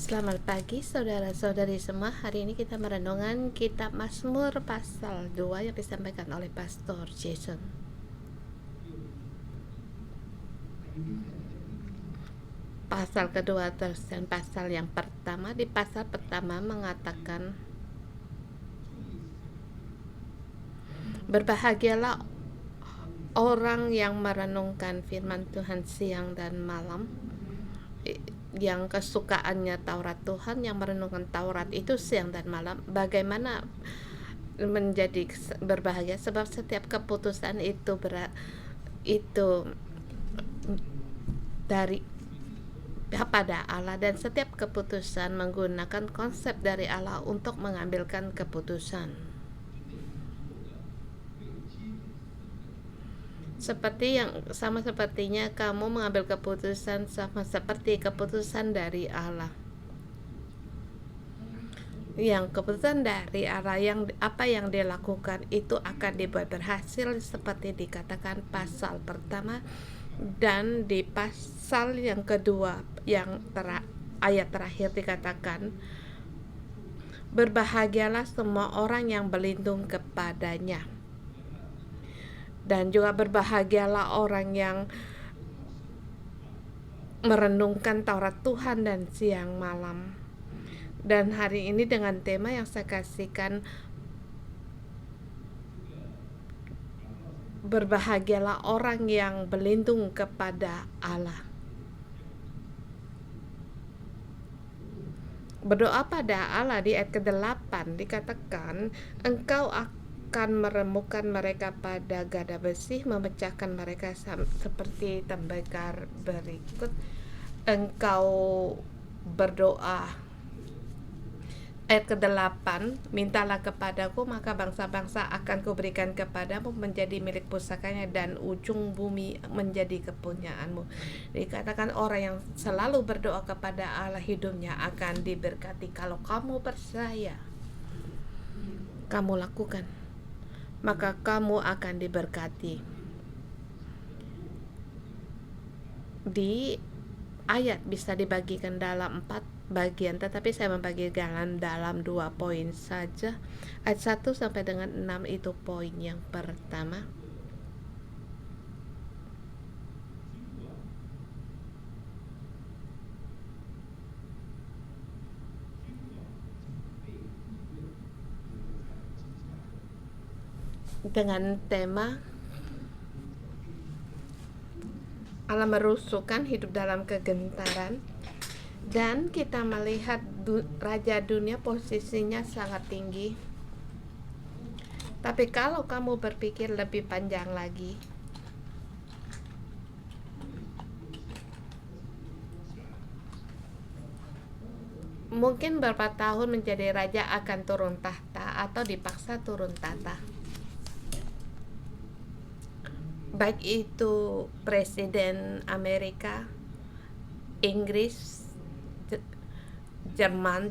Selamat pagi saudara-saudari semua. Hari ini kita merenungkan kitab Mazmur pasal 2 yang disampaikan oleh Pastor Jason. Pasal kedua dan pasal yang pertama. Di pasal pertama mengatakan, berbahagialah orang yang merenungkan firman Tuhan siang dan malam, yang kesukaannya Taurat Tuhan, yang merenungkan Taurat itu siang dan malam. Bagaimana menjadi berbahagia? Sebab setiap keputusan itu dari pada Allah, dan setiap keputusan menggunakan konsep dari Allah untuk mengambilkan keputusan. Sepertinya kamu mengambil keputusan sama seperti keputusan dari Allah. Yang keputusan dari Allah, apa yang dilakukan itu akan dibuat berhasil, seperti dikatakan pasal pertama. Dan di pasal yang kedua, ayat terakhir dikatakan, berbahagialah semua orang yang berlindung kepadanya. Dan juga berbahagialah orang yang merenungkan Taurat Tuhan dan siang malam. Dan hari ini dengan tema yang saya kasihkan, berbahagialah orang yang berlindung kepada Allah. Berdoa pada Allah, di ayat ke-8 dikatakan, engkau akan meremukkan mereka pada gada besi, memecahkan mereka seperti tembakar berikut. Engkau berdoa, ayat ke-8, mintalah kepadaku, maka bangsa-bangsa akan kuberikan kepadamu menjadi milik pusakanya, dan ujung bumi menjadi kepunyaanmu. Dikatakan orang yang selalu berdoa kepada Allah, hidupnya akan diberkati. Kalau kamu percaya, kamu lakukan, maka kamu akan diberkati. Di ayat bisa dibagikan dalam 4 bagian, tetapi saya membagikan dalam 2 poin saja. Ayat 1 sampai dengan 6 itu poin yang pertama. Dengan tema Allah merusuhkan hidup dalam kegentaran. Dan kita melihat raja dunia posisinya sangat tinggi. Tapi kalau kamu berpikir lebih panjang lagi, mungkin beberapa tahun menjadi raja akan turun tahta atau dipaksa turun tahta. Baik itu Presiden Amerika, Inggris, Jerman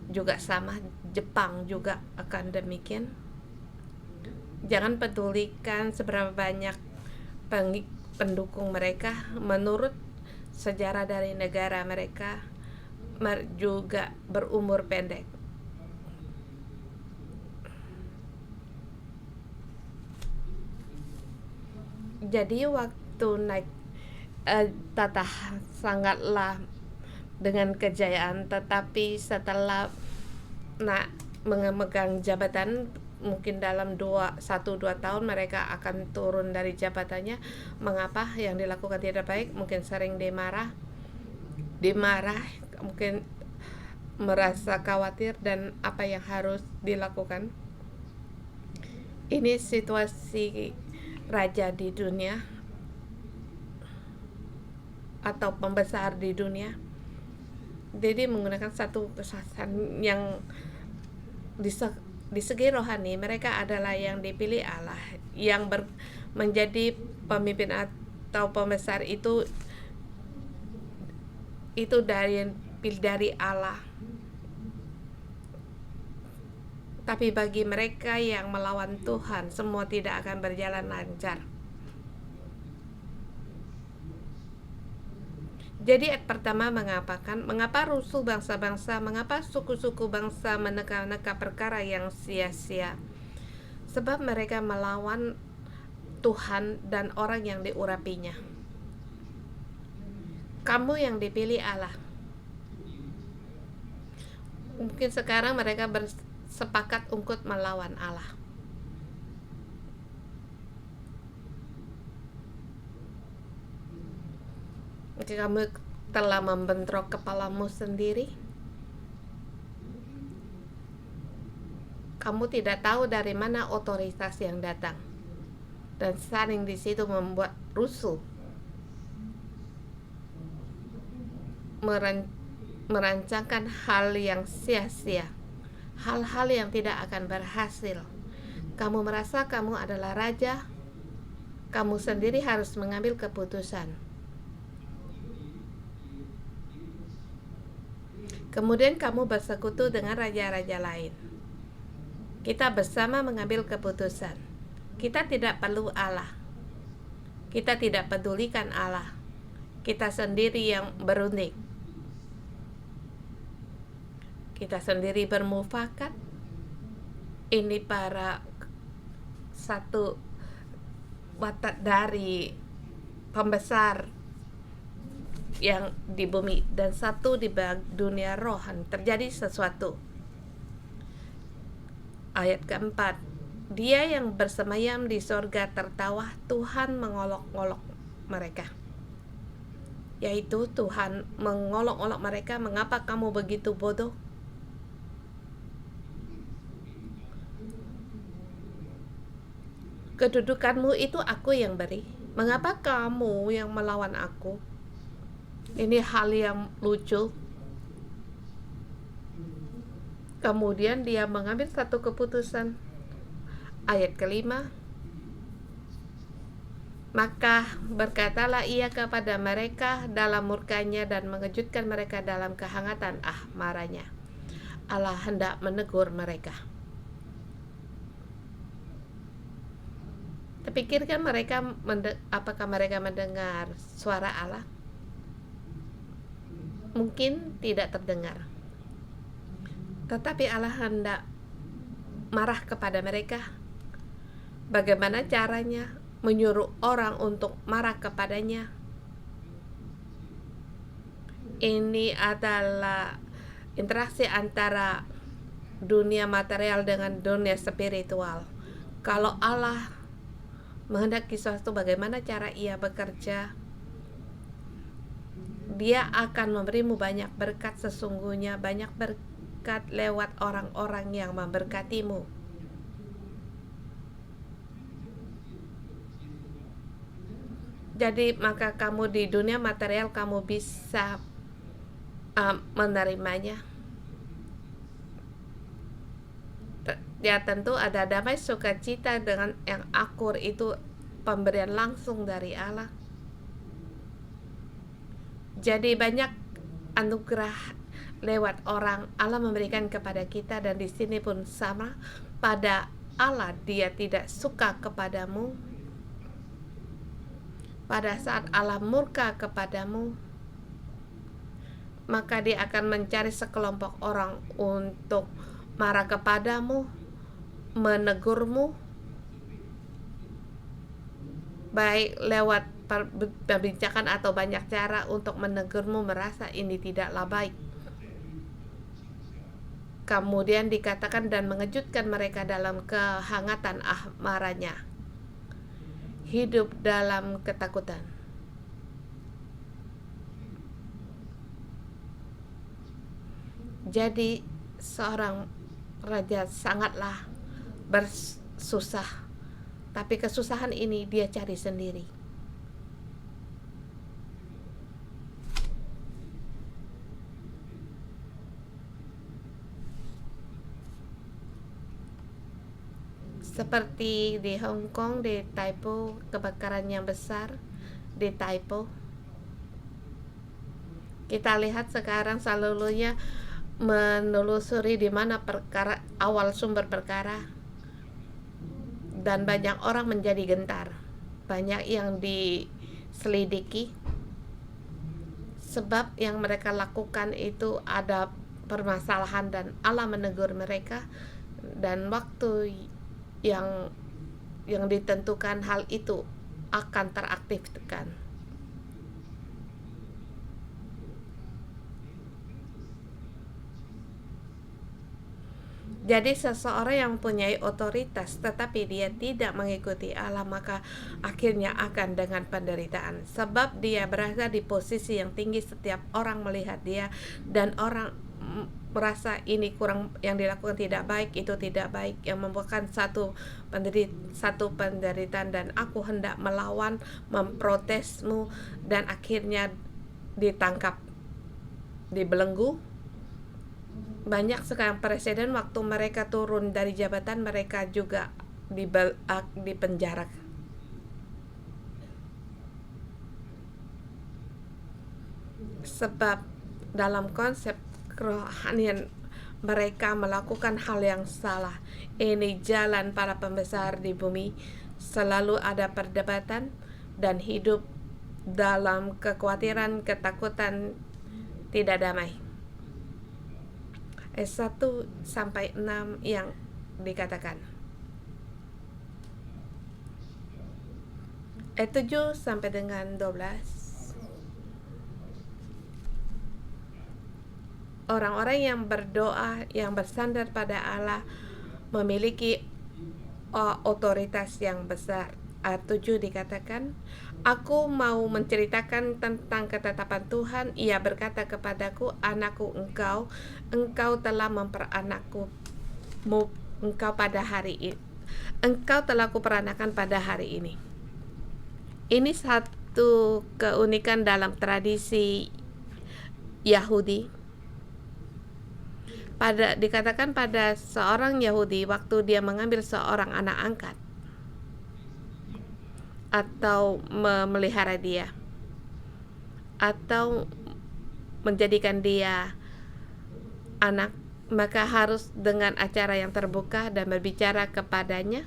juga sama, Jepang juga akan demikian. Jangan pedulikan seberapa banyak pendukung mereka. Menurut sejarah dari negara mereka juga berumur pendek. Jadi waktu naik tata sangatlah dengan kejayaan, tetapi setelah memegang jabatan, mungkin dalam 1-2 tahun mereka akan turun dari jabatannya. Mengapa? Yang dilakukan tidak baik, mungkin sering dimarah, mungkin merasa khawatir, dan apa yang harus dilakukan. Ini situasi raja di dunia atau pembesar di dunia. Jadi menggunakan satu kesaksian yang di segi rohani, mereka adalah yang dipilih Allah, yang menjadi pemimpin atau pembesar itu dari Allah. Tapi bagi mereka yang melawan Tuhan, semua tidak akan berjalan lancar. Jadi ayat pertama mengapa rusuh bangsa-bangsa, mengapa suku-suku bangsa meneka-neka perkara yang sia-sia? Sebab mereka melawan Tuhan dan orang yang diurapinya. Kamu yang dipilih Allah. Mungkin sekarang mereka bersepakat untuk melawan Allah. Mungkin kamu telah membentrok kepalamu sendiri. Kamu tidak tahu dari mana otoritas yang datang, dan saling di situ membuat rusuh, merancangkan hal yang sia-sia, hal-hal yang tidak akan berhasil. Kamu merasa kamu adalah raja, kamu sendiri harus mengambil keputusan. Kemudian kamu bersekutu dengan raja-raja lain. Kita bersama mengambil keputusan. Kita tidak perlu Allah. Kita tidak pedulikan Allah. Kita sendiri yang berunding. Kita sendiri bermufakat. Ini para satu watak dari pembesar yang di bumi dan satu di dunia rohan. Terjadi sesuatu. Ayat keempat, dia yang bersemayam di sorga tertawa, Tuhan mengolok-olok mereka. Yaitu Tuhan mengolok-olok mereka, mengapa kamu begitu bodoh? Kedudukanmu itu aku yang beri. Mengapa kamu yang melawan aku? Ini hal yang lucu. Kemudian dia mengambil satu keputusan. Ayat kelima, maka berkatalah ia kepada mereka dalam murkanya dan mengejutkan mereka dalam kehangatan marahnya. Allah hendak menegur mereka. Terpikirkan mereka apakah mereka mendengar suara Allah? Mungkin tidak terdengar. Tetapi Allah hendak marah kepada mereka. Bagaimana caranya? Menyuruh orang untuk marah kepadanya. Ini adalah interaksi antara dunia material dengan dunia spiritual. Kalau Allah menghendaki sesuatu, bagaimana cara ia bekerja? Dia akan memberimu banyak berkat, sesungguhnya banyak berkat lewat orang-orang yang memberkatimu. Jadi maka kamu di dunia material kamu bisa menerimanya. Ya tentu ada damai sukacita dengan yang akur, itu pemberian langsung dari Allah. Jadi banyak anugerah lewat orang Allah memberikan kepada kita, dan di sini pun sama. Pada Allah dia tidak suka kepadamu. Pada saat Allah murka kepadamu, maka dia akan mencari sekelompok orang untuk marah kepadamu, menegurmu, baik lewat perbincangan atau banyak cara untuk menegurmu merasa ini tidaklah baik. Kemudian dikatakan dan mengejutkan mereka dalam kehangatan marahnya. Hidup dalam ketakutan. Jadi seorang raja sangatlah bersusah, tapi kesusahan ini dia cari sendiri. Seperti di Hong Kong, di Taipo, kebakaran yang besar di Taipo. Kita lihat sekarang seluruhnya menelusuri di mana perkara awal sumber perkara, dan banyak orang menjadi gentar. Banyak yang diselidiki sebab yang mereka lakukan itu ada permasalahan dan Allah menegur mereka, dan waktu yang ditentukan hal itu akan teraktifkan. Jadi seseorang yang mempunyai otoritas tetapi dia tidak mengikuti Allah, maka akhirnya akan dengan penderitaan, sebab dia berada di posisi yang tinggi. Setiap orang melihat dia dan orang merasa ini kurang, yang dilakukan tidak baik, itu tidak baik, yang membuahkan satu penderitaan, dan aku hendak melawan, memprotesmu, dan akhirnya ditangkap, dibelenggu. Banyak sekarang presiden waktu mereka turun dari jabatan mereka juga dipenjara. Sebab dalam konsep kerohanian mereka melakukan hal yang salah. Ini jalan para pembesar di bumi, selalu ada perdebatan dan hidup dalam kekhawatiran, ketakutan, tidak damai. 1-6 yang dikatakan. 7 sampai dengan 12. Orang-orang yang berdoa, yang bersandar pada Allah, memiliki otoritas yang besar. Ayat 7 dikatakan, aku mau menceritakan tentang ketetapan Tuhan. Ia berkata kepadaku, anakku, engkau telah memperanakku engkau pada hari ini. Engkau telah kuperanakan pada hari ini. Ini satu keunikan dalam tradisi Yahudi. Dikatakan pada seorang Yahudi waktu dia mengambil seorang anak angkat atau memelihara dia atau menjadikan dia anak, maka harus dengan acara yang terbuka dan berbicara kepadanya,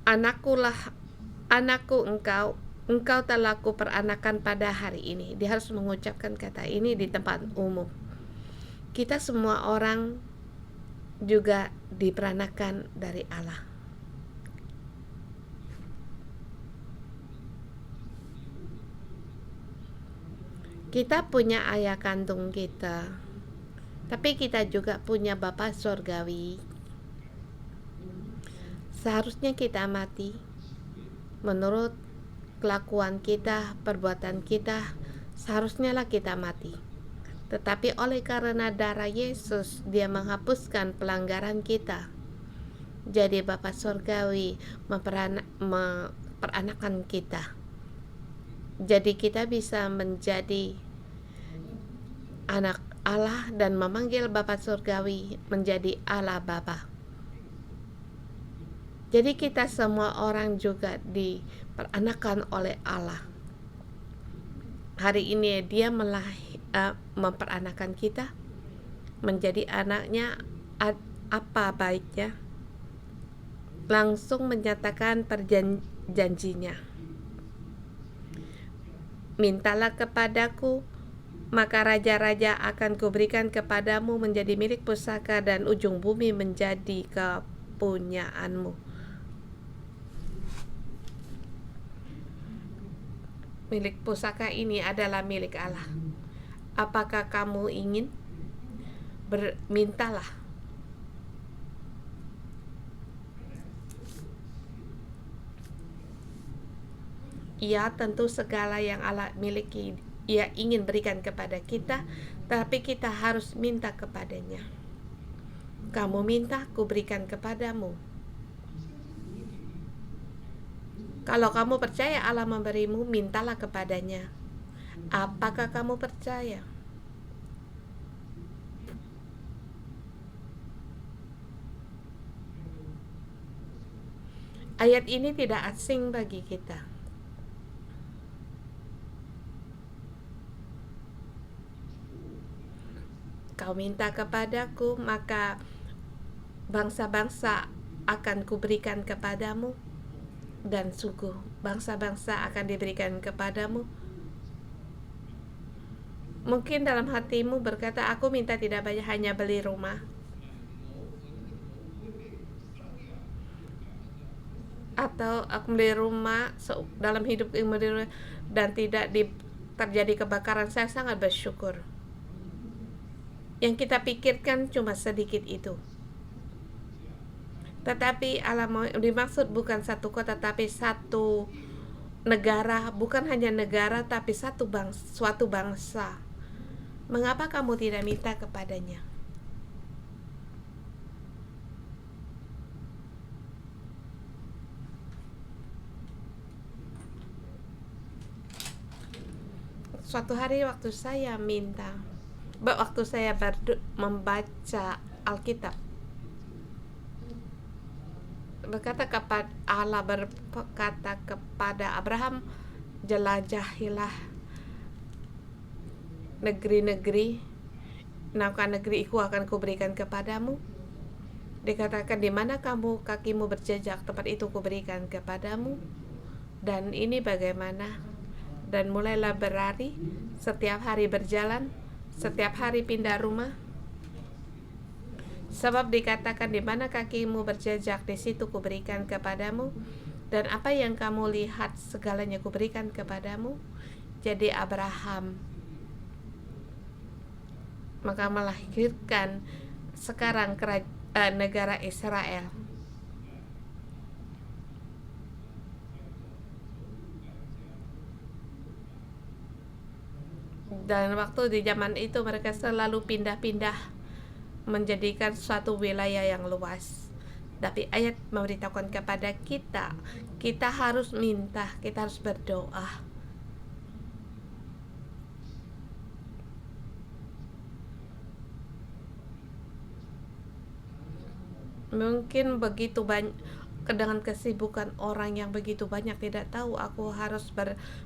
anakku, engkau telah kuperanakan pada hari ini. Dia harus mengucapkan kata ini di tempat umum. Kita semua orang juga diperanakan dari Allah. Kita punya ayah kandung kita, tapi kita juga punya Bapa Surgawi. Seharusnya kita mati menurut kelakuan kita, perbuatan kita, seharusnya lah kita mati. Tetapi oleh karena darah Yesus, dia menghapuskan pelanggaran kita. Jadi Bapa Surgawi memperanakan kita. Jadi kita bisa menjadi anak Allah dan memanggil Bapa Surgawi menjadi Allah Bapa. Jadi kita semua orang juga diperanakan oleh Allah. Hari ini dia memperanakan kita menjadi anaknya. Apa baiknya? Langsung menyatakan perjanjinya. Mintalah kepadaku, maka raja-raja akan kuberikan kepadamu menjadi milik pusaka, dan ujung bumi menjadi kepunyaanmu. Milik pusaka ini adalah milik Allah. Apakah kamu ingin? Mintalah. Ya, tentu segala yang Allah miliki Ia ingin berikan kepada kita, tapi kita harus minta kepadanya. Kamu minta, ku berikan kepadamu. Kalau kamu percaya Allah memberimu, mintalah kepadanya. Apakah kamu percaya? Ayat ini tidak asing bagi kita. Kau minta kepadaku, maka bangsa-bangsa akan kuberikan kepadamu. dan suku bangsa-bangsa akan diberikan kepadamu. Mungkin dalam hatimu berkata, aku minta tidak banyak, hanya beli rumah. Atau aku beli rumah dalam hidup dan tidak terjadi kebakaran, saya sangat bersyukur. Yang kita pikirkan cuma sedikit itu. Tetapi Allah dimaksud bukan satu kota, tapi satu negara. Bukan hanya negara, tapi suatu bangsa. Mengapa kamu tidak minta kepadanya? Suatu hari waktu saya membaca Alkitab, Allah berkata kepada Abraham, jelajahilah negeri-negeri, naukah negeri itu akan kuberikan kepadamu. Dikatakan, di mana kakimu berjejak, tempat itu kuberikan kepadamu. Dan ini bagaimana? Dan mulailah berlari, setiap hari berjalan, setiap hari pindah rumah. Sebab dikatakan, di mana kakimu berjejak, di situ kuberikan kepadamu. Dan apa yang kamu lihat, segalanya kuberikan kepadamu. Jadi Abraham maka melahirkan sekarang negara Israel. Dan waktu di zaman itu mereka selalu pindah-pindah menjadikan suatu wilayah yang luas. Tapi ayat memberitahukan kepada kita harus minta, kita harus berdoa. Mungkin begitu banyak, dengan kesibukan orang yang begitu banyak, tidak tahu aku harus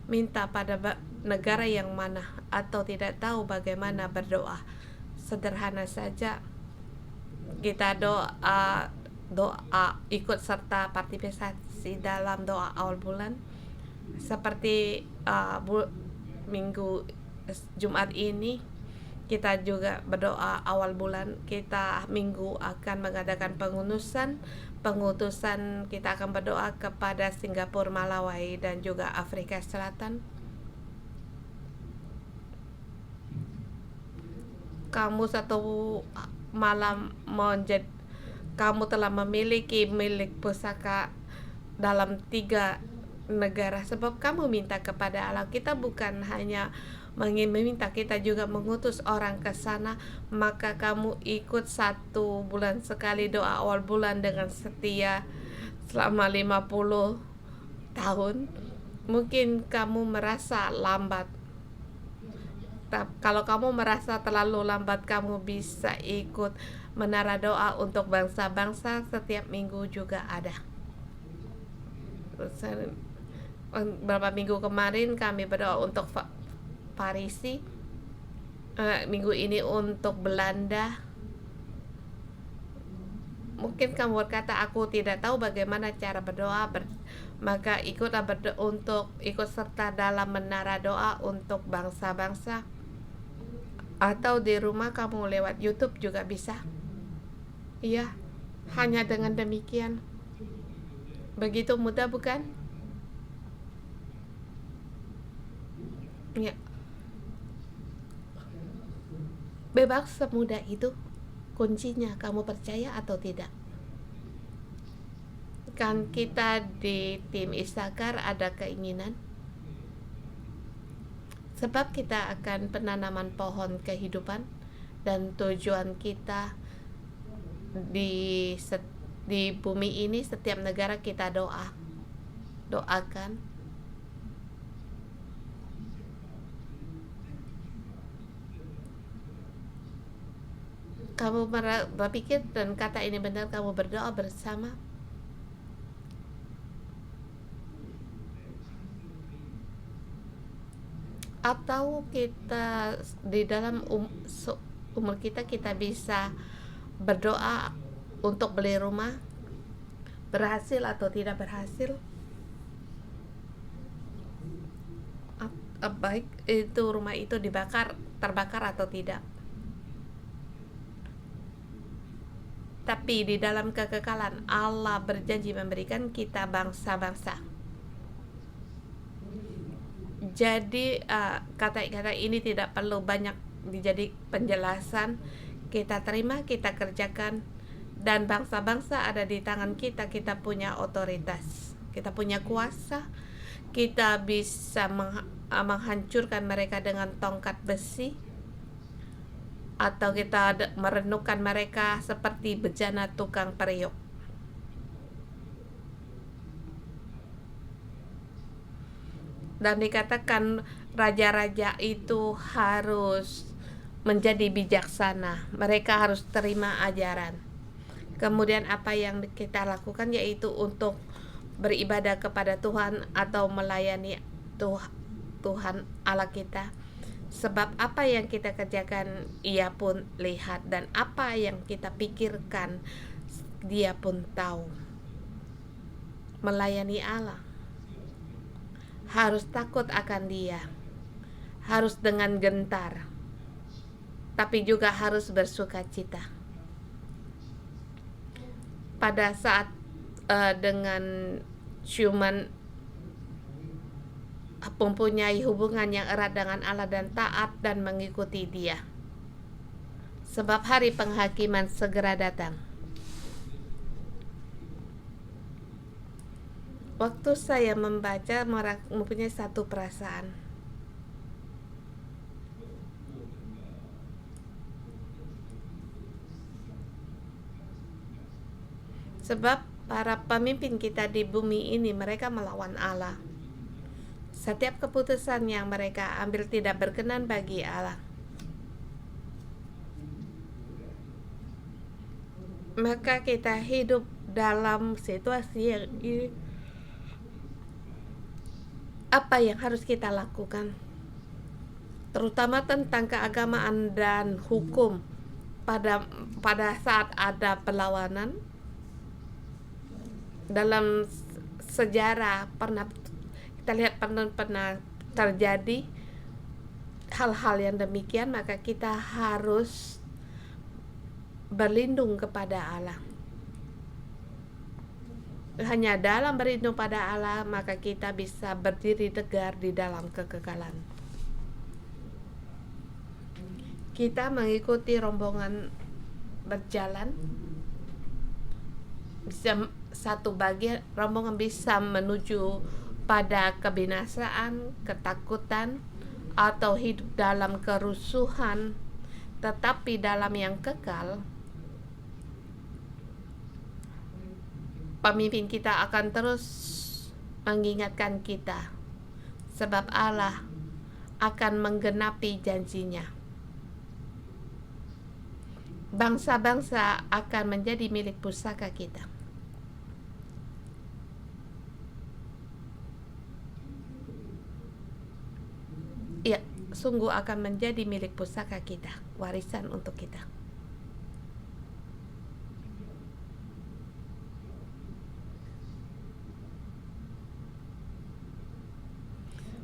minta pada negara yang mana, atau tidak tahu bagaimana berdoa. Sederhana saja, kita doa ikut serta partisipasi dalam doa awal bulan, seperti minggu Jumat ini kita juga berdoa awal bulan. Kita minggu akan mengadakan pengutusan. Kita akan berdoa kepada Singapura, Malawi, dan juga Afrika Selatan. Kamu satu malam kamu telah memiliki milik pusaka dalam 3 negara, sebab kamu minta kepada Allah. Kita bukan hanya meminta, kita juga mengutus orang ke sana. Maka kamu ikut 1 bulan sekali doa awal bulan dengan setia selama 50 tahun. Mungkin kamu merasa lambat. Kalau kamu merasa terlalu lambat, kamu bisa ikut menara doa untuk bangsa-bangsa. Setiap minggu juga ada. Beberapa minggu kemarin kami berdoa untuk Parisi, minggu ini untuk Belanda. Mungkin kamu berkata, aku tidak tahu bagaimana cara berdoa, maka ikutlah untuk ikut serta dalam menara doa untuk bangsa-bangsa. Atau di rumah kamu lewat YouTube juga bisa. Iya, hanya dengan demikian. Begitu mudah, bukan? Ya. Bebas semudah itu. Kuncinya, kamu percaya atau tidak? Kan kita di tim Isakar ada keinginan, sebab kita akan penanaman pohon kehidupan, dan tujuan kita di bumi ini, setiap negara kita doakan. Kamu berpikir dan kata ini benar, kamu berdoa bersama. Atau kita di dalam umur kita bisa berdoa untuk beli rumah, berhasil atau tidak berhasil. baik itu rumah itu terbakar atau tidak. Tapi di dalam kekekalan Allah berjanji memberikan kita bangsa-bangsa. Jadi kata-kata ini tidak perlu banyak dijadi penjelasan. Kita terima, kita kerjakan, dan bangsa-bangsa ada di tangan kita. Kita punya otoritas, kita punya kuasa. Kita bisa menghancurkan mereka dengan tongkat besi, atau kita merenungkan mereka seperti bejana tukang periuk. Dan dikatakan raja-raja itu harus menjadi bijaksana. Mereka harus terima ajaran. Kemudian apa yang kita lakukan yaitu untuk beribadah kepada Tuhan atau melayani Tuhan Allah kita. Sebab apa yang kita kerjakan Ia pun lihat, dan apa yang kita pikirkan Dia pun tahu. Melayani Allah harus takut akan Dia, harus dengan gentar, tapi juga harus bersukacita. Pada saat dengan cuman mempunyai hubungan yang erat dengan Allah dan taat dan mengikuti Dia. Sebab hari penghakiman segera datang. Waktu saya membaca mempunyai satu perasaan. Sebab para pemimpin kita di bumi ini, mereka melawan Allah. Setiap keputusan yang mereka ambil tidak berkenan bagi Allah. Maka kita hidup dalam situasi yang ini. Apa yang harus kita lakukan? Terutama tentang keagamaan dan hukum. Pada saat ada perlawanan, dalam sejarah kita lihat pernah terjadi hal-hal yang demikian, maka kita harus berlindung kepada Allah. Hanya dalam berlindung pada Allah maka kita bisa berdiri tegar di dalam kekekalan. Kita mengikuti rombongan berjalan, bisa satu bagian rombongan bisa menuju pada kebinasaan, ketakutan, atau hidup dalam kerusuhan, tetapi dalam yang kekal, pemimpin kita akan terus mengingatkan kita, sebab Allah akan menggenapi janjinya. Bangsa-bangsa akan menjadi milik pusaka kita. Ya, sungguh akan menjadi milik pusaka kita, warisan untuk kita.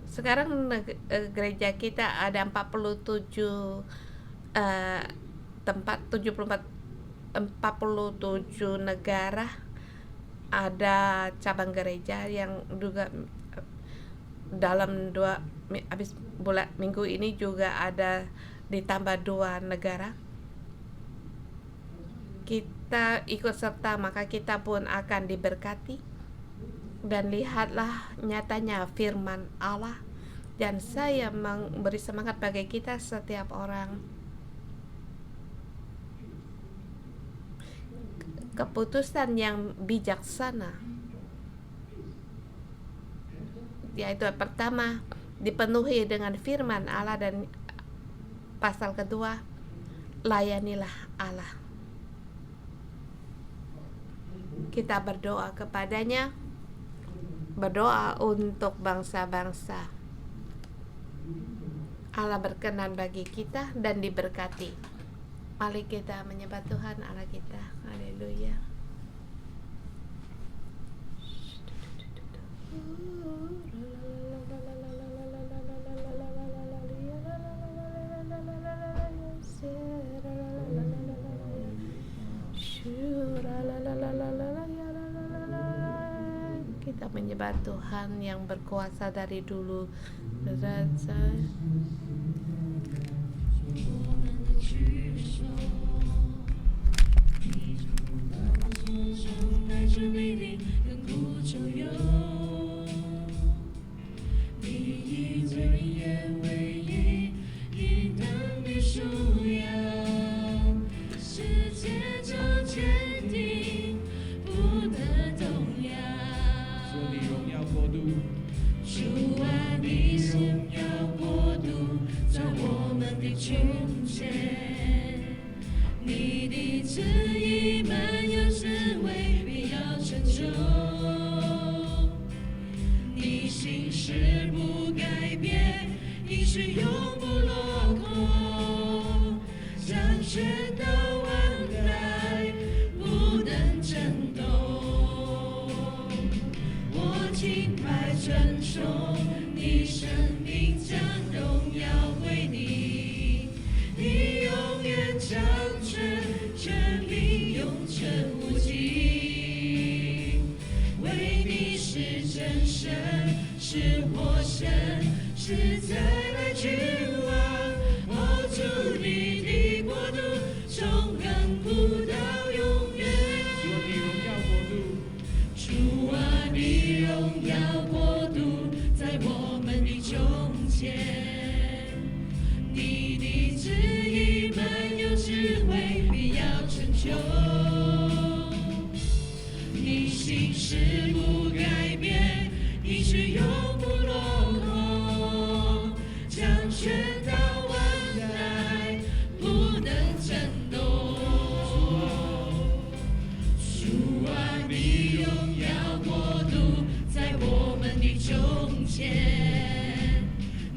Sekarang gereja kita ada 47 tempat, 47 negara. Ada cabang gereja yang juga dalam habis minggu ini juga ada ditambah 2 negara. Kita ikut serta, maka kita pun akan diberkati. Dan lihatlah nyatanya firman Allah, dan saya memberi semangat bagi kita setiap orang. Keputusan yang bijaksana, yaitu pertama dipenuhi dengan firman Allah, dan pasal kedua, layanilah Allah. Kita berdoa kepadanya, berdoa untuk bangsa-bangsa. Allah berkenan bagi kita dan diberkati. Mari kita menyembah Tuhan Allah kita. Haleluya. menyembah Tuhan yang berkuasa dari dulu berasa.你的旨意满有智慧，必要成就。你心事不改变，应许永不落空。掌权到万代，不能震动。我敬拜尊崇，你生命将荣耀归你，你永远掌权，权柄永存无尽。为你是真神，是活神，是再来君王。哦，主你的国度，从亘古到永远。主啊，你荣耀国度，在我们的中间。你的旨意满有智慧，必要成就。你心事不改变，应许永不落空。掌权到万代，不能震动。主啊，你荣耀国度，在我们的中间。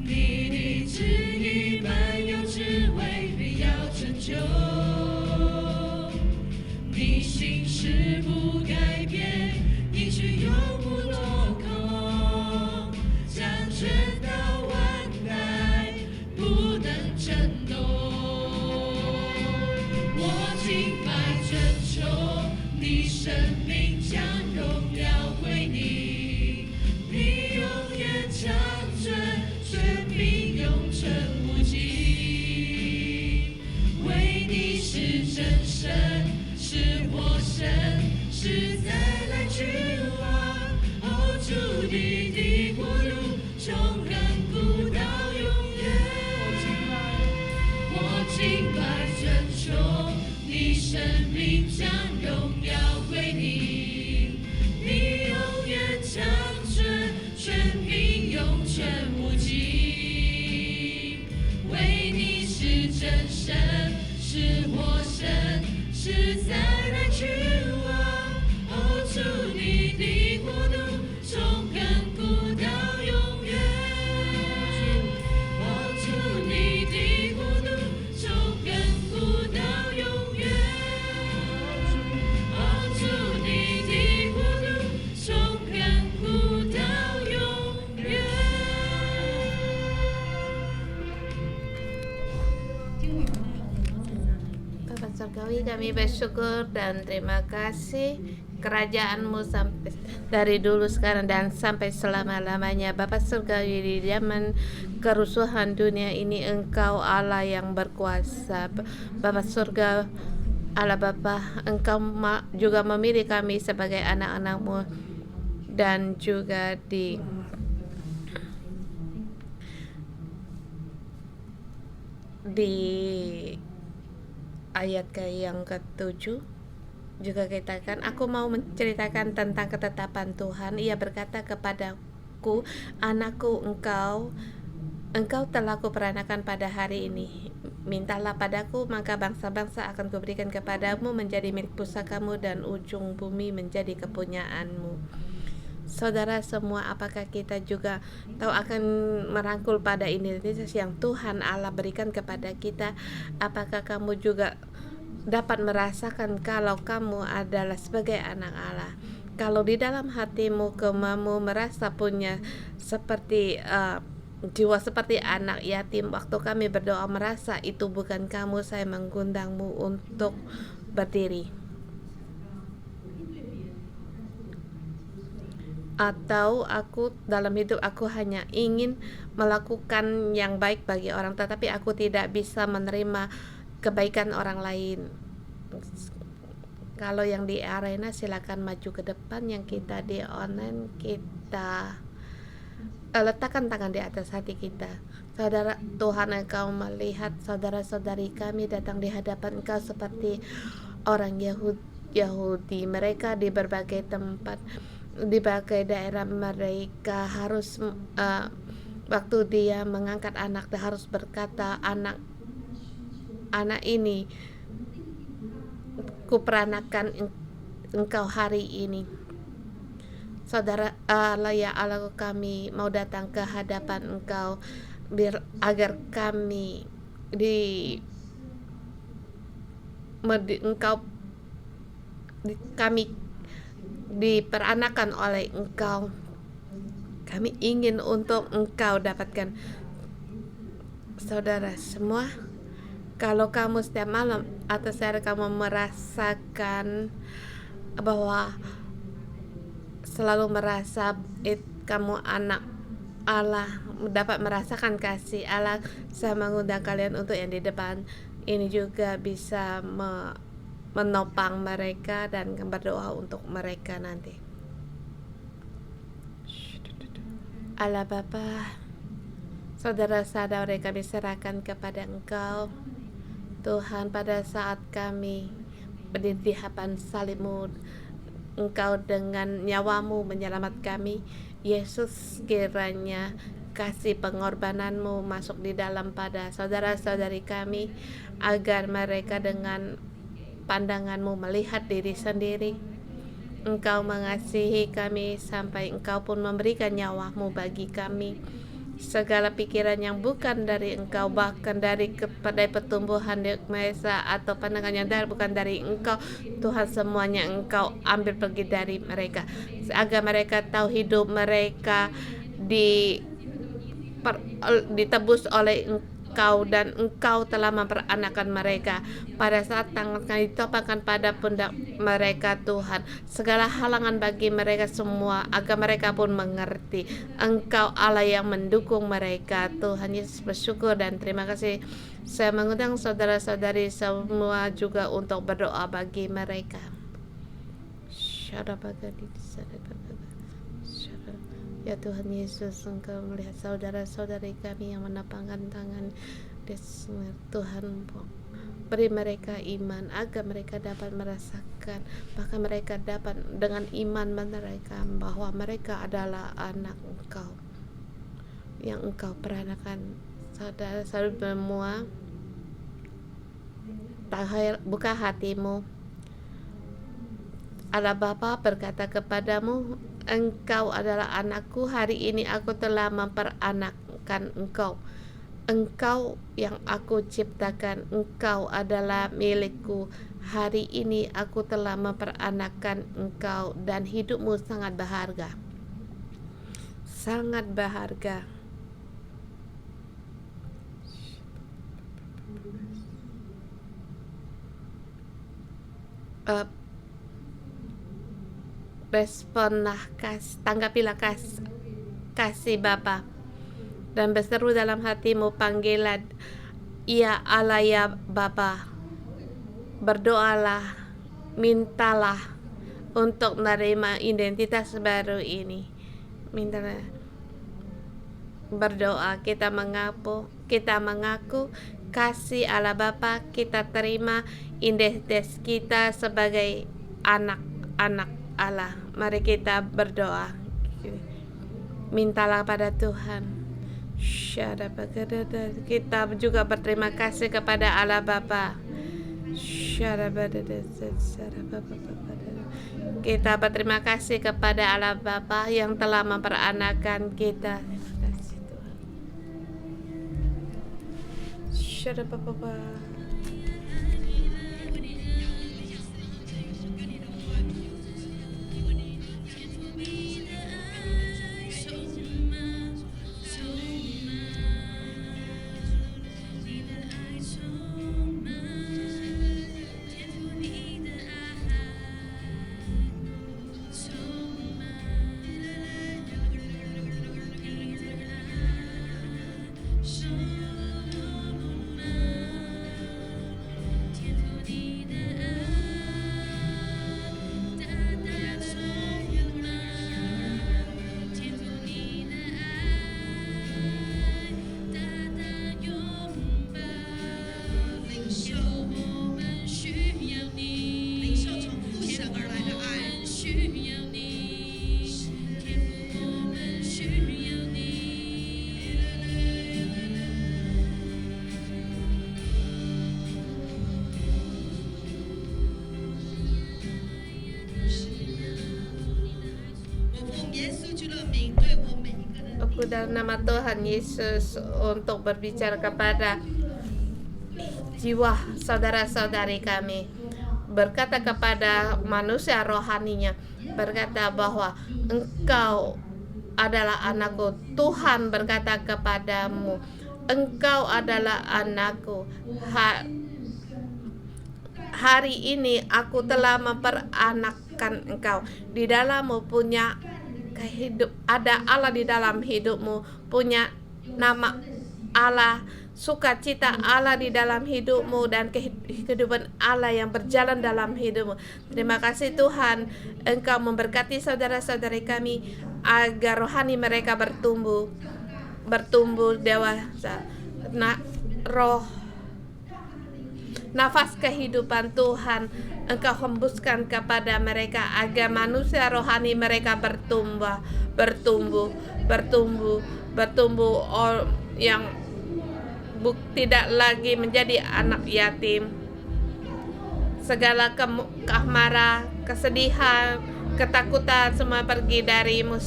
你的旨意满有智慧，必要成就。你心事不改变，应许永不落空。掌权到万代，不能震动。我敬拜尊崇，你生命将荣耀归你，你永远掌权，权柄永存无尽。为你是真神，是活神，是再来君王。哦，主你的国度，从亘古到永远。我敬拜尊崇，你生命将荣耀归你，你永远掌权，权柄永存无尽。为你是真神，是活神，是再来君王。哦，主你的国度，从亘古到永远。哦，主你的国度，从亘古到永远。哦，主你的国度，从亘古到永远。Bapak Surgawi, kami bersyukur dan terima kasih kerajaan-Mu sampai dari dulu, sekarang, dan sampai selama-lamanya. Bapak Surgawi, di zaman kerusuhan dunia ini Engkau Allah yang berkuasa. Bapak Surga, Allah Bapa, Engkau juga memilih kami sebagai anak-anak-Mu, dan juga di ayat yang ke-7 juga katakan, aku mau menceritakan tentang ketetapan Tuhan. Ia berkata kepadaku, anakku, engkau telah kuperanakan pada hari ini. Mintalah padaku, maka bangsa-bangsa akan kuberikan kepadamu menjadi milik pusakamu, dan ujung bumi menjadi kepunyaanmu. Saudara semua, apakah kita juga tahu akan merangkul pada identitas yang Tuhan Allah berikan kepada kita? Apakah kamu juga dapat merasakan kalau kamu adalah sebagai anak Allah? Kalau di dalam hatimu kamu merasa punya seperti jiwa seperti anak yatim, waktu kami berdoa merasa itu bukan kamu, saya mengundangmu untuk berdiri. atau aku dalam hidup aku hanya ingin melakukan yang baik bagi orang, tetapi aku tidak bisa menerima kebaikan orang lain. Kalau yang di arena silakan maju ke depan, yang kita di online kita letakkan tangan di atas hati kita. Saudara Tuhan, Engkau melihat saudara-saudari kami datang di hadapan Engkau seperti orang Yahudi. Mereka di berbagai tempat, di berbagai daerah, mereka harus waktu dia mengangkat anak, dia harus berkata, anak ini kuperanakan Engkau hari ini. Saudara Allah, ya Allah, kami mau datang ke hadapan Engkau agar kami kami diperanakan oleh Engkau. Kami ingin untuk Engkau dapatkan. Saudara semua, kalau kamu setiap malam atau sehari kamu merasakan bahwa selalu merasa kamu anak Allah, dapat merasakan kasih Allah, saya mengundang kalian untuk yang di depan ini juga bisa menopang mereka dan berdoa untuk mereka nanti. Allah Bapa, saudara-saudari kami serahkan kepada Engkau Tuhan. Pada saat kami berdiri di hadapan salib-Mu, Engkau dengan nyawa-Mu menyelamat kami. Yesus, kiranya kasih pengorbanan-Mu masuk di dalam pada saudara-saudari kami, agar mereka dengan pandangan-Mu melihat diri sendiri. Engkau mengasihi kami sampai Engkau pun memberikan nyawa-Mu bagi kami. Segala pikiran yang bukan dari Engkau, bahkan dari pertumbuhan dewasa atau pandangan yang bukan dari Engkau, Tuhan, semuanya Engkau ambil pergi dari mereka, agar mereka tahu hidup mereka ditebus oleh Engkau, dan Engkau telah memperanakan mereka. Pada saat tangan kami ditopangkan pada pundak mereka, Tuhan, segala halangan bagi mereka semua, agar mereka pun mengerti Engkau Allah yang mendukung mereka. Tuhan Yesus, bersyukur dan terima kasih. Saya mengundang saudara-saudari semua juga untuk berdoa bagi mereka. Ya Tuhan Yesus, Engkau melihat saudara-saudari kami yang menapangkan tangan. Tuhan, beri mereka iman agar mereka dapat merasakan, bahkan mereka dapat dengan iman mereka bahwa mereka adalah anak Engkau yang Engkau peranakan. Saudara-saudari semua, buka hatimu. Allah Bapa berkata kepadamu, Engkau adalah anakku, hari ini aku telah memperanakkan engkau. Engkau yang aku ciptakan, engkau adalah milikku. Hari ini aku telah memperanakkan engkau, dan hidupmu sangat berharga. Sangat berharga. Responlah, tanggapilah kasih Bapa, dan berseru dalam hatimu, panggilan, ya Allah, ya Bapa. Berdoalah, mintalah untuk menerima identitas baru ini. Mintalah, berdoa, kita mengaku kasih Allah Bapa, kita terima identitas kita sebagai anak-anak Allah. Mari kita berdoa, mintalah pada Tuhan. Kita juga berterima kasih kepada Allah Bapa. Kita berterima kasih kepada Allah Bapa yang telah memperanakan kita. Terima kasih Tuhan. aku dalam nama Tuhan Yesus untuk berbicara kepada jiwa saudara-saudari kami, berkata kepada manusia rohaninya, berkata bahwa engkau adalah anakku. Tuhan berkata kepadamu, engkau adalah anakku. Hari ini aku telah memperanakkan engkau. Di dalammu punya ada Allah di dalam hidupmu, punya nama Allah, sukacita Allah di dalam hidupmu, dan kehidupan Allah yang berjalan dalam hidupmu. Terima kasih Tuhan, engkau memberkati saudara-saudari kami agar rohani mereka bertumbuh dewasa. Nafas kehidupan Tuhan engkau hembuskan kepada mereka agar manusia rohani mereka bertumbuh yang tidak lagi menjadi anak yatim. Segala kemarah, kesedihan, ketakutan semua pergi darimu.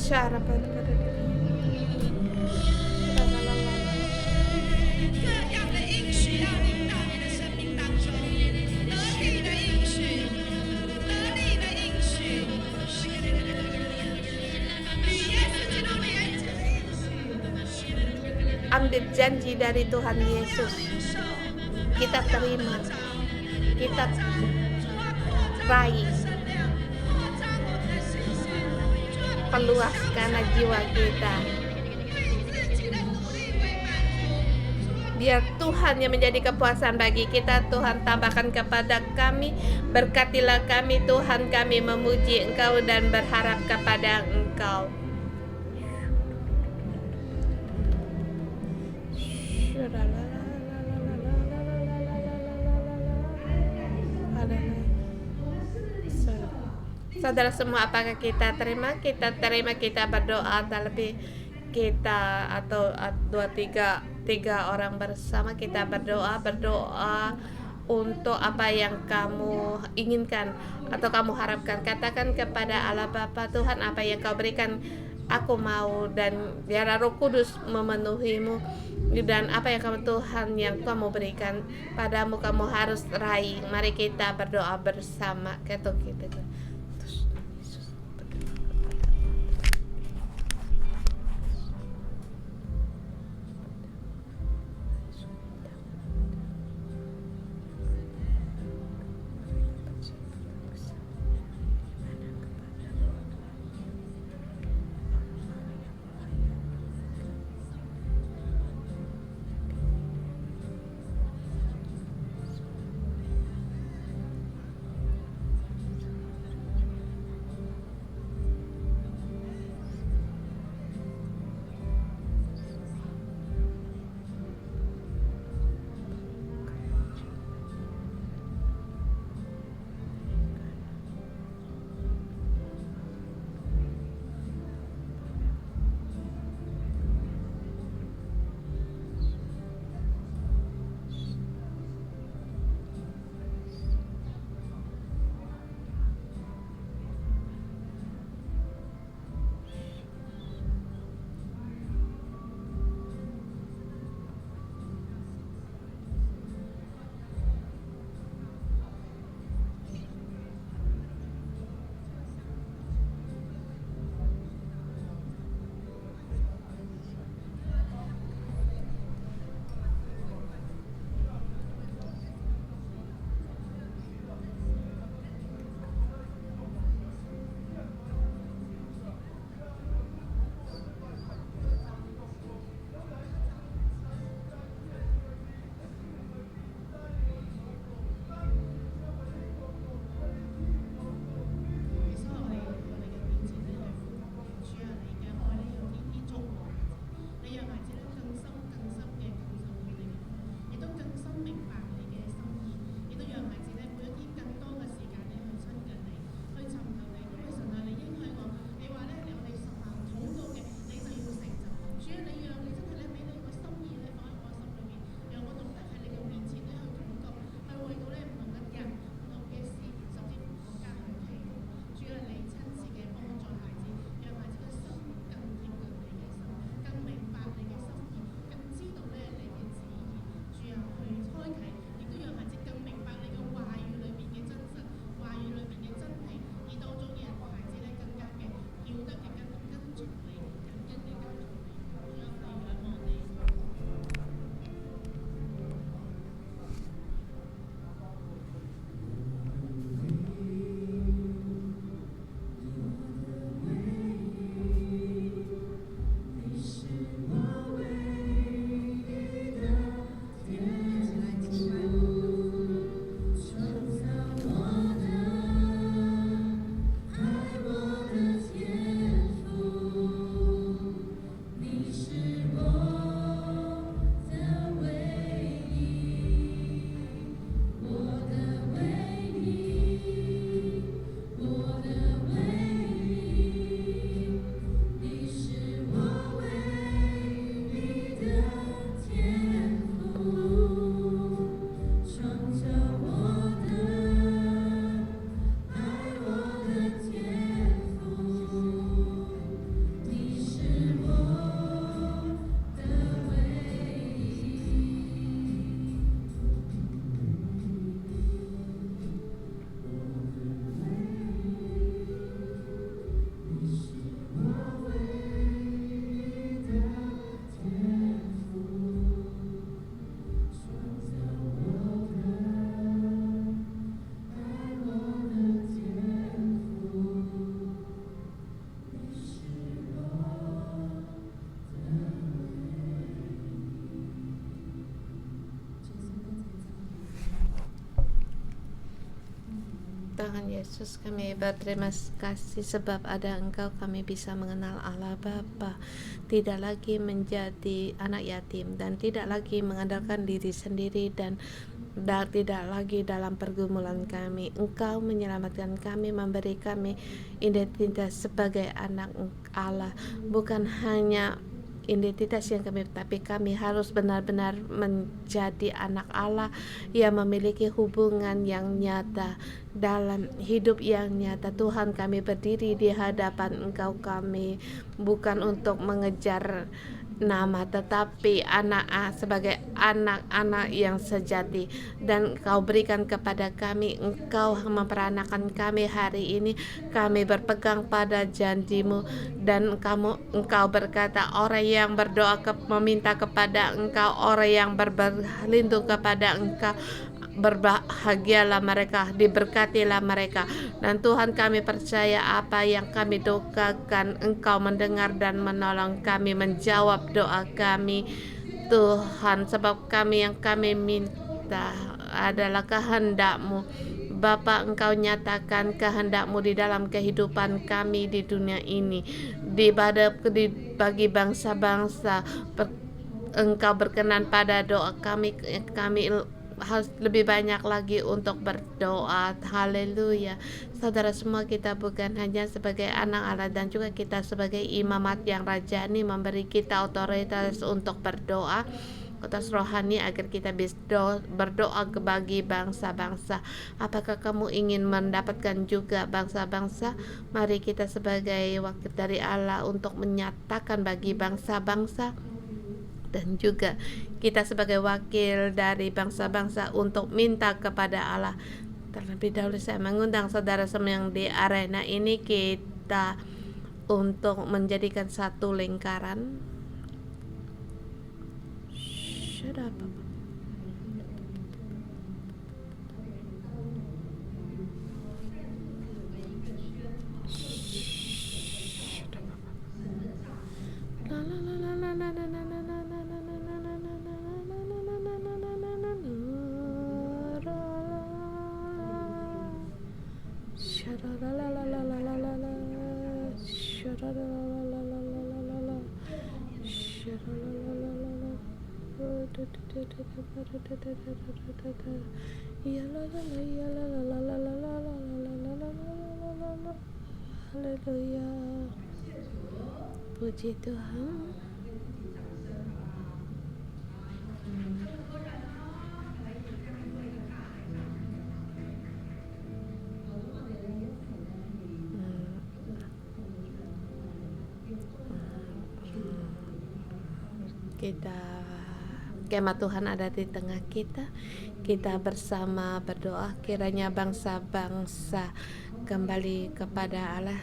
Ambil janji dari Tuhan Yesus, kita terima, kita raih, peluaskan jiwa kita, biar Tuhan yang menjadi kepuasan bagi kita. Tuhan, tambahkan kepada kami, berkatilah kami Tuhan, kami memuji Engkau dan berharap kepada Engkau. Saudara semua, apakah kita terima? Kita terima, kita berdoa, terlebih kita atau tiga orang bersama kita berdoa untuk apa yang kamu inginkan atau kamu harapkan. Katakan kepada Allah, Bapa Tuhan, apa yang kau berikan aku mau, dan biarlah Roh Kudus memenuhimu, dan apa yang kamu Tuhan yang kamu berikan padamu kamu harus raih. Mari kita berdoa bersama. Kita Tuhan Yesus, kami berterima kasih sebab ada Engkau kami bisa mengenal Allah Bapa, tidak lagi menjadi anak yatim dan tidak lagi mengandalkan diri sendiri dan tidak lagi dalam pergumulan kami. Engkau menyelamatkan kami, memberi kami identitas sebagai anak Allah, bukan hanya identitas yang kami, tapi kami harus benar-benar menjadi anak Allah yang memiliki hubungan yang nyata dalam hidup yang nyata. Tuhan, kami berdiri di hadapan Engkau, kami bukan untuk mengejar nama, tetapi sebagai anak-anak yang sejati, dan Engkau berikan kepada kami, Engkau memperanakan kami hari ini. Kami berpegang pada janji-Mu, dan Engkau berkata, orang yang berdoa meminta kepada Engkau, orang yang berlindung kepada Engkau, berbahagialah mereka, diberkatilah mereka. Dan Tuhan, kami percaya apa yang kami doakan, Engkau mendengar dan menolong kami, menjawab doa kami Tuhan, sebab yang kami minta adalah kehendak-Mu Bapa. Engkau nyatakan kehendak-Mu di dalam kehidupan kami di dunia ini, bagi bangsa-bangsa. Engkau berkenan pada doa kami harus lebih banyak lagi untuk berdoa. Haleluya. Saudara semua, kita bukan hanya sebagai anak Allah, dan juga kita sebagai imamat yang rajani memberi kita otoritas untuk berdoa atas rohani, agar kita bisa berdoa bagi bangsa-bangsa. Apakah kamu ingin mendapatkan juga bangsa-bangsa? Mari kita sebagai wakil dari Allah untuk menyatakan bagi bangsa-bangsa, dan juga kita sebagai wakil dari bangsa-bangsa untuk minta kepada Allah. Terlebih dahulu saya mengundang saudara semua yang di arena ini, kita untuk menjadikan satu lingkaran. Shut up. Haleluya, puji Tuhan. Kemah Tuhan ada di tengah kita. Kita bersama berdoa, kiranya bangsa-bangsa kembali kepada Allah.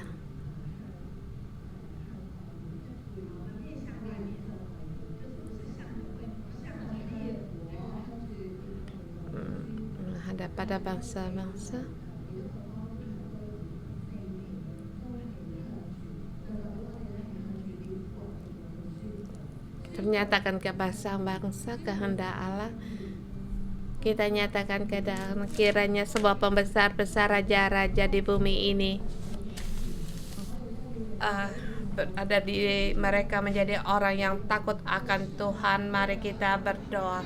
Ada pada bangsa-bangsa. Nyatakan ke bangsa-bangsa kehendak Allah. Kita nyatakan kiranya sebuah pembesar-besar raja-raja di bumi ini ada di mereka menjadi orang yang takut akan Tuhan. Mari kita berdoa.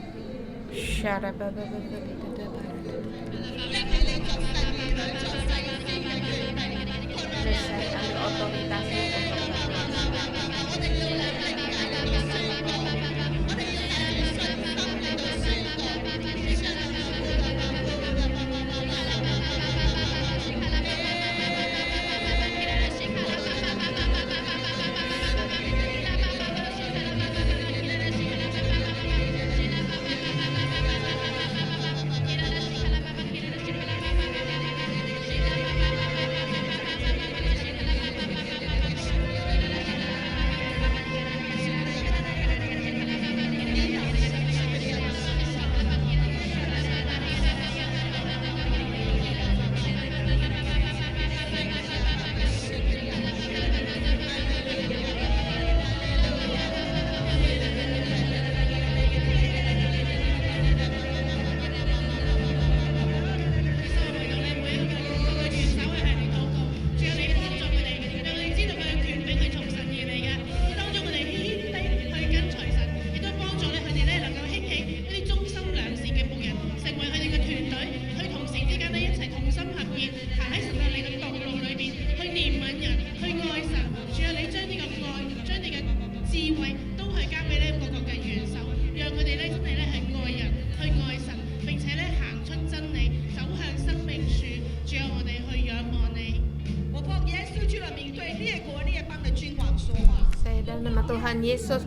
Tuhan Yesus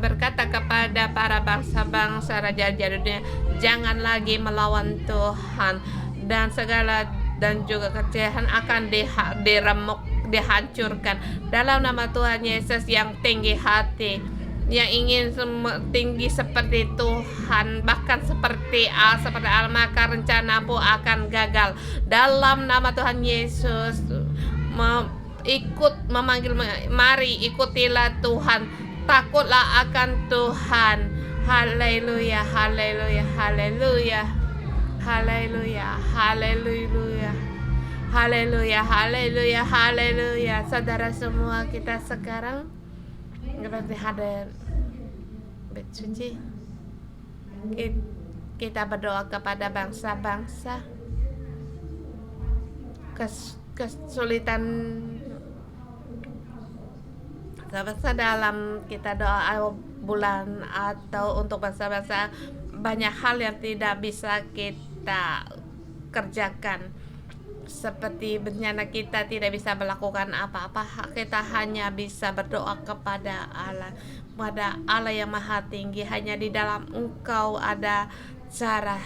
berkata kepada para bangsa-bangsa raja-raja dunia, jangan lagi melawan Tuhan, dan segala dan juga kejahatan akan diremuk, dihancurkan dalam nama Tuhan Yesus. Yang tinggi hati, yang ingin tinggi seperti Tuhan, bahkan seperti Allah, maka rencanamu akan gagal dalam nama Tuhan Yesus. Mari ikutilah Tuhan, takutlah akan Tuhan. Haleluya, haleluya, haleluya, haleluya, haleluya, haleluya, haleluya, haleluya. Saudara semua, kita sekarang berarti hadir bersuci. Kita berdoa kepada bangsa-bangsa, kesulitan bangsa dalam kita doa bulan atau untuk bangsa-bangsa, banyak hal yang tidak bisa kita kerjakan. Seperti bencana, kita tidak bisa melakukan apa-apa, kita hanya bisa berdoa kepada Allah yang Maha Tinggi. Hanya di dalam Engkau ada cara.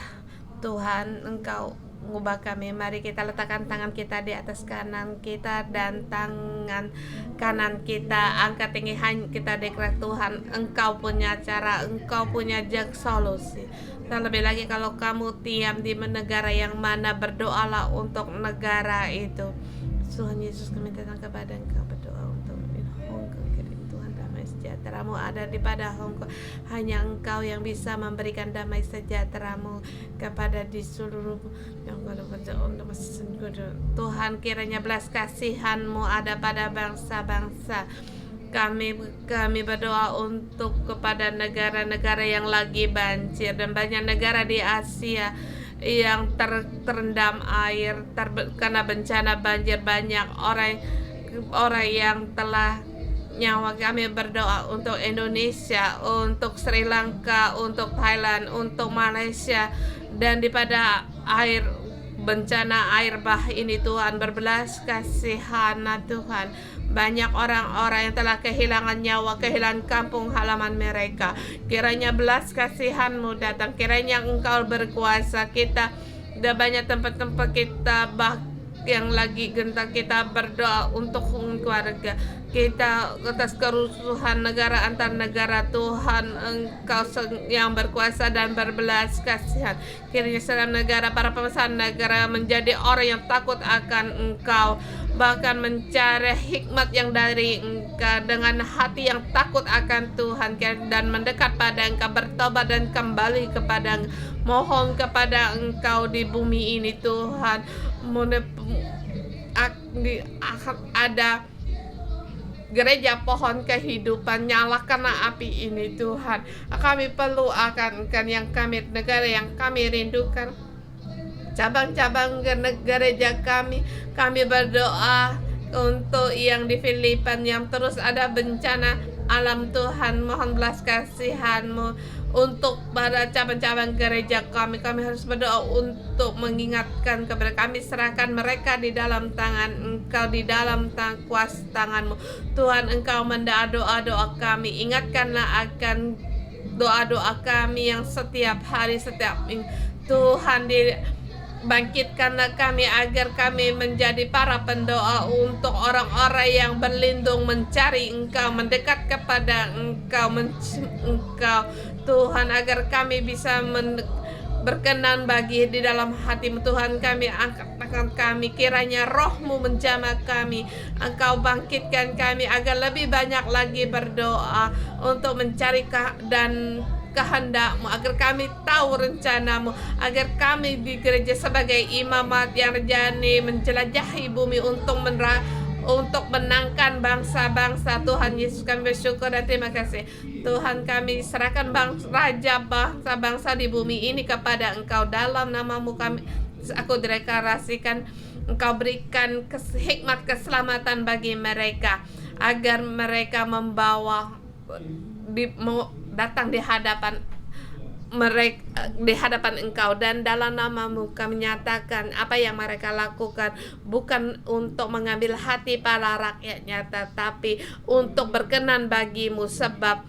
Tuhan, Engkau mengubah kami. Mari kita letakkan tangan kita di atas kanan kita, dan tangan kanan kita angkat tinggi. Kita deklarasi, Tuhan, Engkau punya cara, Engkau punya solusi. Dan lebih lagi, kalau kamu diam di negara yang mana, berdoalah untuk negara itu. Tuhan Yesus, kami datang kepada Engkau, berdoa untuk Hong Kong. Kirim Tuhan damai sejahtera-Mu ada di pada Hong Kong. Hanya Engkau yang bisa memberikan damai sejahtera-Mu kepada di seluruh yang Tuhan, kiranya belas kasihan-Mu ada pada bangsa-bangsa. Kami berdoa untuk kepada negara-negara yang lagi banjir, dan banyak negara di Asia yang terendam air karena bencana banjir. Banyak orang yang telah nyawa. Kami berdoa untuk Indonesia, untuk Sri Lanka, untuk Thailand, untuk Malaysia, dan di pada bencana air bah ini, Tuhan, berbelas kasihan Tuhan. Banyak orang-orang yang telah kehilangan nyawa, kehilangan kampung halaman mereka. Kiranya belas kasihan-Mu datang, kiranya Engkau berkuasa. Kita ada banyak tempat-tempat kita yang lagi gentar. Kita berdoa untuk keluarga kita, atas kerusuhan negara antar negara. Tuhan, Engkau yang berkuasa dan berbelas kasihan. Kiranya setiap negara, para pemesan negara menjadi orang yang takut akan Engkau, bahkan mencari hikmat yang dari Engkau dengan hati yang takut akan Tuhan, dan mendekat pada Engkau, bertobat dan kembali kepada Engkau. Mohon kepada Engkau di bumi ini, Tuhan, ada gereja pohon kehidupan, nyalakan api ini, Tuhan. Kami perlu akan yang negara yang kami rindukan, cabang-cabang gereja kami berdoa untuk yang di Filipina yang terus ada bencana alam. Tuhan, mohon belas kasihan-Mu untuk para cabang-cabang gereja kami harus berdoa untuk mengingatkan kepada kami, serahkan mereka di dalam tangan Engkau, di dalam kuasa tangan-Mu. Tuhan, Engkau mendengar doa-doa kami, ingatkanlah akan doa-doa kami yang setiap hari, setiap minggu. Tuhan, bangkitkanlah kami agar kami menjadi para pendoa untuk orang-orang yang berlindung, mencari Engkau, mendekat kepada Engkau, Tuhan, agar kami bisa berkenan bagi di dalam hati-Mu. Tuhan, kami angkat tangan kami, kiranya Roh-Mu menjamah kami. Engkau bangkitkan kami agar lebih banyak lagi berdoa untuk mencari dan kehendak-Mu, agar kami tahu rencana-Mu, agar kami di gereja sebagai imamat yang rejani menjelajahi bumi untuk menangkan bangsa-bangsa. Tuhan Yesus, kami bersyukur dan terima kasih. Tuhan, kami serahkan raja bangsa-bangsa di bumi ini kepada Engkau. Dalam nama-Mu aku deklarasikan, Engkau berikan hikmat keselamatan bagi mereka, agar mereka datang di hadapan mereka di hadapan Engkau, dan dalam nama-Mu kami nyatakan apa yang mereka lakukan bukan untuk mengambil hati para rakyatnya, tetapi untuk berkenan bagi-Mu, sebab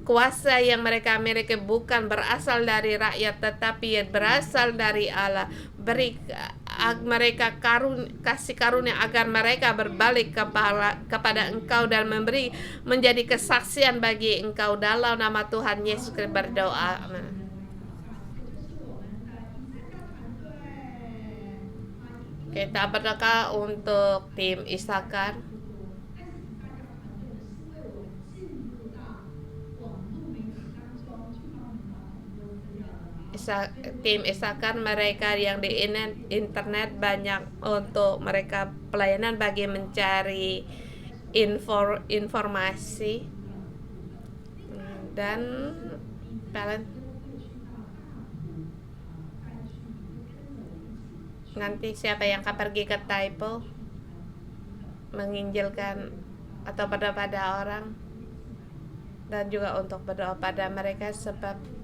kuasa yang mereka miliki bukan berasal dari rakyat tetapi berasal dari Allah. Beri mereka kasih karunia agar mereka berbalik kepada Engkau dan menjadi kesaksian bagi Engkau. Dalam nama Tuhan Yesus Kristus berdoa. Amin. Kita berdoa untuk tim Isakar. Tim Isakar, mereka yang di internet banyak untuk mereka pelayanan bagi mencari informasi, dan nanti siapa yang akan pergi ke Taipo menginjilkan atau pada orang, dan juga untuk berdoa pada mereka sebab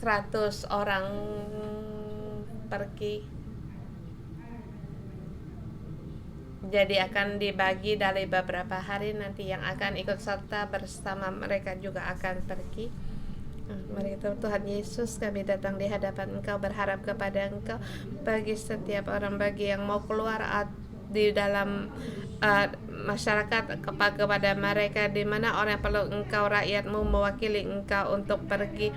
seratus orang pergi, jadi akan dibagi dari beberapa hari nanti yang akan ikut serta bersama mereka juga akan pergi. Mari Tuhan Yesus, kami datang di hadapan Engkau, berharap kepada Engkau bagi setiap orang, bagi yang mau keluar di dalam masyarakat, kepada mereka di mana orang perlu Engkau, rakyat-Mu mewakili Engkau untuk pergi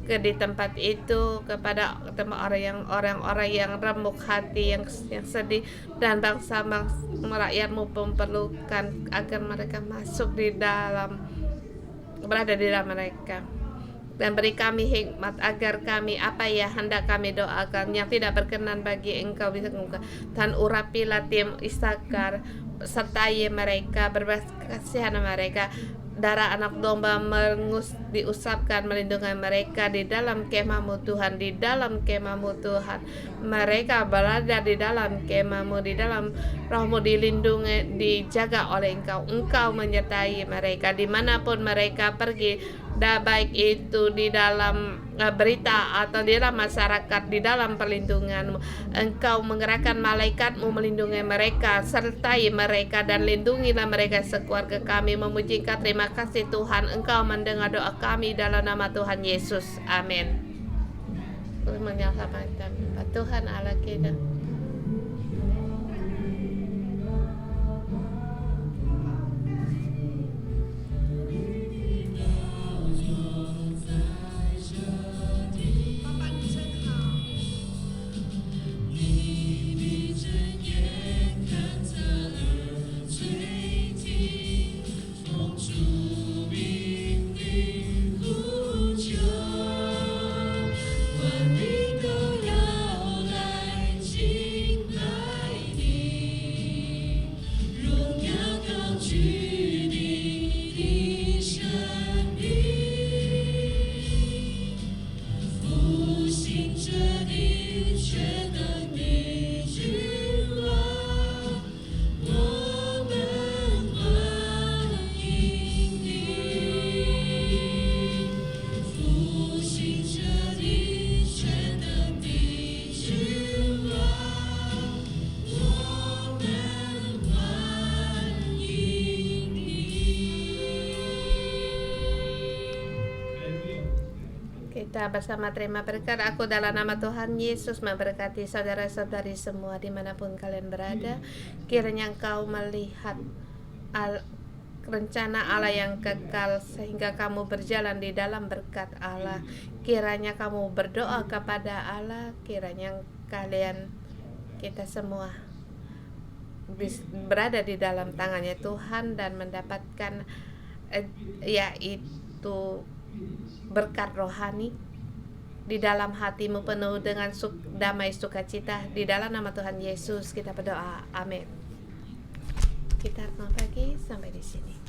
di tempat itu, kepada orang-orang yang remuk hati, yang sedih, dan bangsa rakyat-Mu memerlukan agar mereka masuk di dalam, berada di dalam mereka. Dan beri kami hikmat agar kami apa ya hendak kami doakan yang tidak berkenan bagi Engkau bisa Engkau. Dan urapilah tim Isakar, sertai mereka, berkasihan mereka. Darah anak domba diusapkan melindungi mereka di dalam kemah-Mu Tuhan, di dalam kemah-Mu Tuhan. Mereka berada di dalam kemah-Mu, di dalam Roh-Mu, dilindungi, dijaga oleh Engkau. Engkau menyertai mereka dimanapun mereka pergi, baik itu di dalam berita atau di dalam masyarakat, di dalam perlindungan-Mu. Engkau menggerakkan malaikat-Mu melindungi mereka, sertai mereka dan lindungilah mereka sekeluarga kami. Memuji Engkau, terima kasih Tuhan, Engkau mendengar doa kami dalam nama Tuhan Yesus. Amin. Menyelamatkan Tuhan Allah kita. Kita bersama terima berkat. Aku dalam nama Tuhan Yesus memberkati saudara-saudari semua dimanapun kalian berada. Kiranya Engkau melihat rencana Allah yang kekal sehingga kamu berjalan di dalam berkat Allah. Kiranya kamu berdoa kepada Allah, kiranya kita semua berada di dalam tangannya Tuhan dan mendapatkan yaitu berkat rohani di dalam hatimu, penuh dengan damai sukacita. Di dalam nama Tuhan Yesus kita berdoa. Amin. Kita mau pagi sampai di sini.